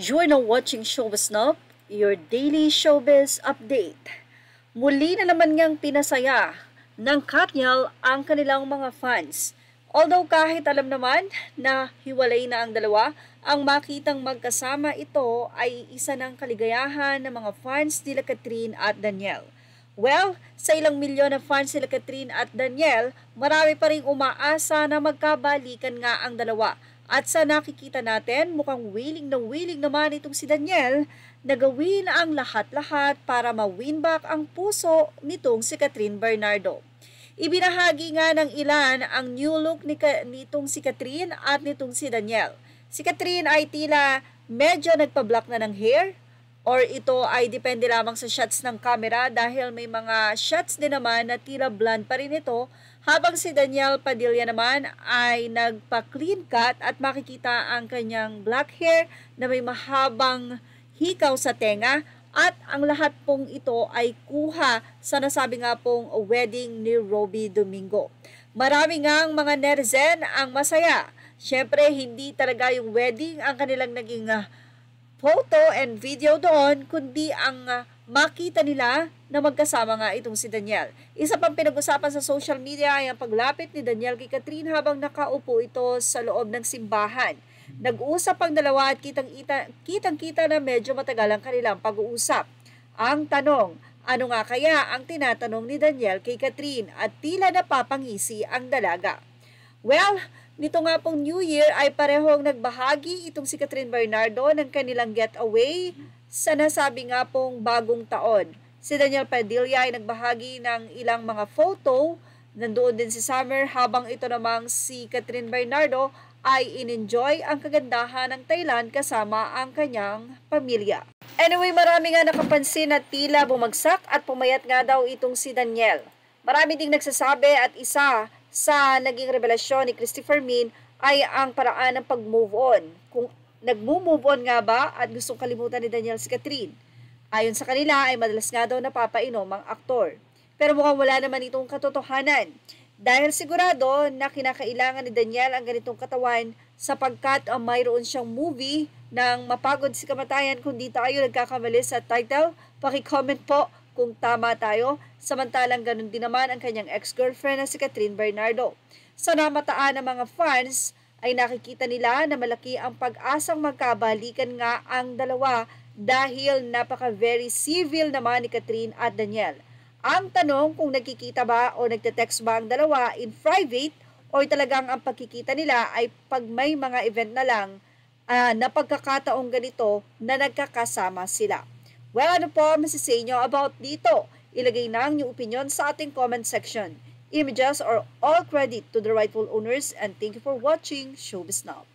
You're now watching Showbiz Snob, your daily showbiz update. Muli na naman ngang pinasaya ng Katniel ang kanilang mga fans. Although kahit alam naman na hiwalay na ang dalawa, ang makitang magkasama ito ay isa ng kaligayahan ng mga fans nila Catherine at Daniel. Well, sa ilang milyon na fans nila Catherine at Daniel, marami pa ring umaasa na magkabalikan nga ang dalawa. At sa nakikita natin, mukhang willing naman itong si Daniel na gawin ang lahat-lahat para ma-win back ang puso nitong si Catherine Bernardo. Ibinahagi nga ng ilan ang new look nitong si Catherine at nitong si Daniel. Si Catherine ay tila medyo nagpa-block na ng hair, or ito ay depende lamang sa shots ng camera dahil may mga shots din naman na tila blonde pa rin ito, habang si Daniel Padilla naman ay nagpa-clean cut at makikita ang kanyang black hair na may mahabang hikaw sa tenga, at ang lahat pong ito ay kuha sa nasabi nga pong wedding ni Roby Domingo. Marami ngang mga netizen ang masaya. Siyempre, hindi talaga yung wedding ang kanilang naging photo and video doon, kundi ang makita nila na magkasama nga itong si Daniel. Isa pang pinag-usapan sa social media ay ang paglapit ni Daniel kay Catherine habang nakaupo ito sa loob ng simbahan. Nag-uusap ang dalawa at kitang-kita na medyo matagal ang kanilang pag-uusap. Ang tanong, ano nga kaya ang tinatanong ni Daniel kay Catherine, at tila napapangisi ang dalaga? Well, nito nga pong New Year ay parehong nagbahagi itong si Catherine Bernardo ng kanilang getaway sa nasabi nga pong bagong taon. Si Daniel Padilla ay nagbahagi ng ilang mga photo, nandoon din si Summer, habang ito namang si Catherine Bernardo ay in-enjoy ang kagandahan ng Thailand kasama ang kanyang pamilya. Anyway, marami nga nakapansin na tila bumagsak at pumayat nga daw itong si Daniel. Marami ding nagsasabi at isa sa naging revelasyon ni Christopher Min ay ang paraan ng pag-move on. Kung nag-move on nga ba at gustong kalimutan ni Daniel si Catherine. Ayon sa kanila ay madalas nga daw napapainom ang aktor. Pero mukhang wala naman itong katotohanan. Dahil sigurado na kinakailangan ni Daniel ang ganitong katawan sapagkat mayroon siyang movie ng Mapagod si Kamatayan. Kung di tayo nagkakamali sa title, paki-comment po kung tama tayo. Samantalang ganun din naman ang kanyang ex-girlfriend na si Catherine Bernardo. Sa namataan ng mga fans ay nakikita nila na malaki ang pag-asang magkabalikan nga ang dalawa dahil napaka-very civil naman ni Catherine at Daniel. Ang tanong kung nagkikita ba o nagte-text ba ang dalawa in private o talagang ang pagkikita nila ay pag may mga event na lang na pagkakataong ganito na nagkakasama sila. Well, ano po masasay nyo about dito? Ilagay na ang inyong opinion sa ating comment section. Images are all credit to the rightful owners, and thank you for watching Showbiz Now.